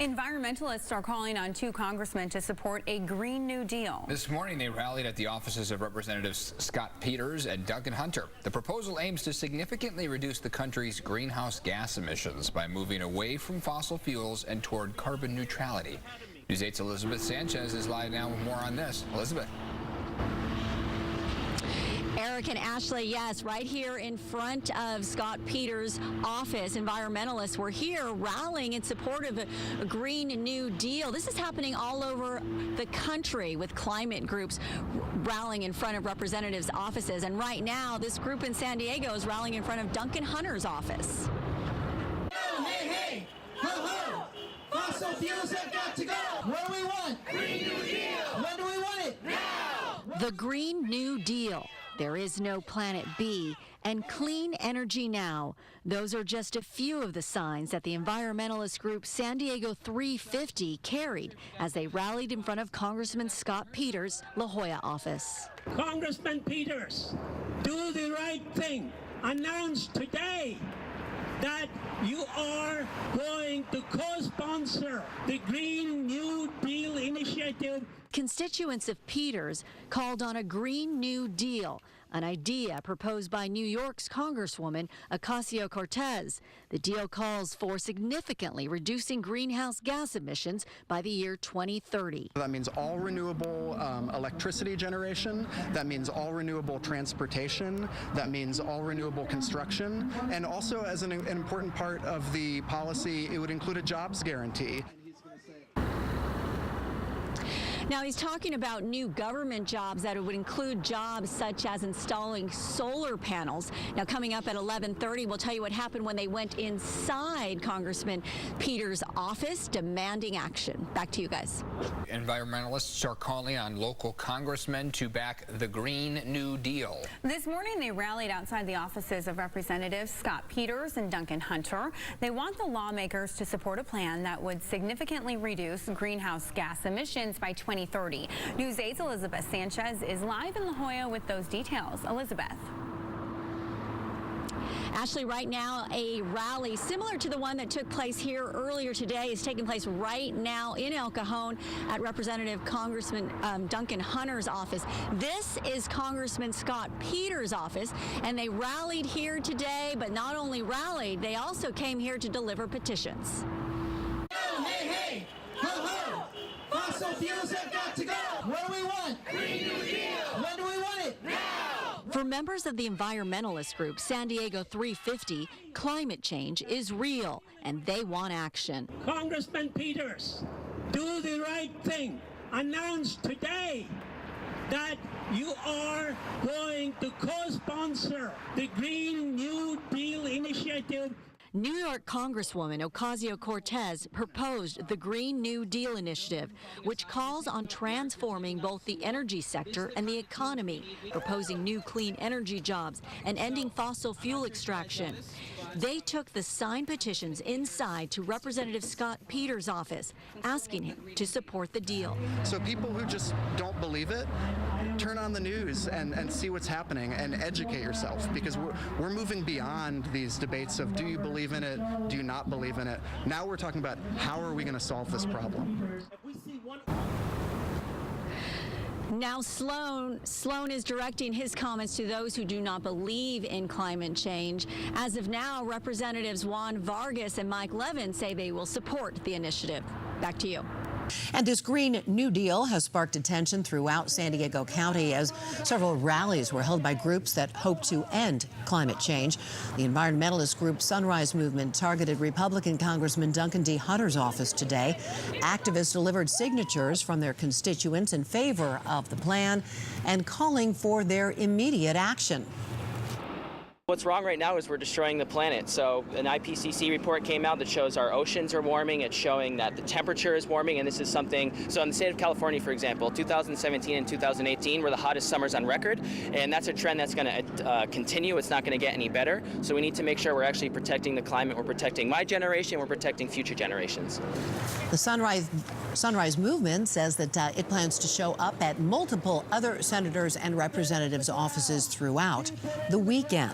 Environmentalists are calling on two congressmen to support a Green New Deal. This morning, they rallied at the offices of Representatives Scott Peters and Duncan Hunter. The proposal aims to significantly reduce the country's greenhouse gas emissions by moving away from fossil fuels and toward carbon neutrality. News 8's Elizabeth Sanchez is live now with more on this. Elizabeth. Eric and Ashley, yes, right here in front of Scott Peters' office, environmentalists were here rallying in support of a Green New Deal. This is happening all over the country with climate groups rallying in front of representatives' offices. And right now, this group in San Diego is rallying in front of Duncan Hunter's office. Oh, hey, hey, ho, ho, fossil fuels have got to go. What do we want? Green New Deal. When do we want it? Now. The Green New Deal. There is no Planet B, and clean energy now. Those are just a few of the signs that the environmentalist group San Diego 350 carried as they rallied in front of Congressman Scott Peters' La Jolla office. Congressman Peters, do the right thing. Announce today that you are going to co-sponsor the Green New Deal initiative. Constituents of Peters called on a Green New Deal, an idea proposed by New York's Congresswoman Ocasio-Cortez. The deal calls for significantly reducing greenhouse gas emissions by the year 2030. That means all renewable electricity generation. That means all renewable transportation. That means all renewable construction. And also, as an important part of the policy, it would include a jobs guarantee. Now, he's talking about new government jobs that would include jobs such as installing solar panels. Now, coming up at 11:30, we'll tell you what happened when they went inside Congressman Peters' office demanding action. Back to you guys. Environmentalists are calling on local congressmen to back the Green New Deal. This morning, they rallied outside the offices of Representatives Scott Peters and Duncan Hunter. They want the lawmakers to support a plan that would significantly reduce greenhouse gas emissions by 2030. News 8's Elizabeth Sanchez is live in La Jolla with those details. Elizabeth. Ashley, right now, a rally similar to the one that took place here earlier today is taking place right now in El Cajon at Representative Congressman Duncan Hunter's office. This is Congressman Scott Peters' office, and they rallied here today, but not only rallied, they also came here to deliver petitions. Oh, hey, hey, ho, ho, fossil fuels have got to go. What do we want? Green New Deal. When do we want it? Now. For members of the environmentalist group San Diego 350, climate change is real, and they want action. Congressman Peters, do the right thing. Announce today that you are going to co-sponsor the Green New Deal initiative. New York Congresswoman Ocasio-Cortez proposed the Green New Deal initiative, which calls on transforming both the energy sector and the economy, proposing new clean energy jobs and ending fossil fuel extraction. They took the signed petitions inside to Representative Scott Peters' office, asking him to support the deal. So people who just don't believe it, turn on the news and see what's happening and educate yourself, because we're moving beyond these debates of do you believe in it, do you not believe in it. Now we're talking about how are we going to solve this problem. Now Sloan is directing his comments to those who do not believe in climate change. As of now, Representatives Juan Vargas and Mike Levin say they will support the initiative. Back to you. And this Green New Deal has sparked attention throughout San Diego County as several rallies were held by groups that hope to end climate change. The environmentalist group Sunrise Movement targeted Republican Congressman Duncan D. Hunter's office today. Activists delivered signatures from their constituents in favor of the plan and calling for their immediate action. What's wrong right now is we're destroying the planet. So an IPCC report came out that shows our oceans are warming. It's showing that the temperature is warming, and this is something. So in the state of California, for example, 2017 and 2018 were the hottest summers on record, and that's a trend that's going to continue. It's not going to get any better. So we need to make sure we're actually protecting the climate. We're protecting my generation. We're protecting future generations. The Sunrise Movement says that it plans to show up at multiple other senators and representatives' offices throughout the weekend.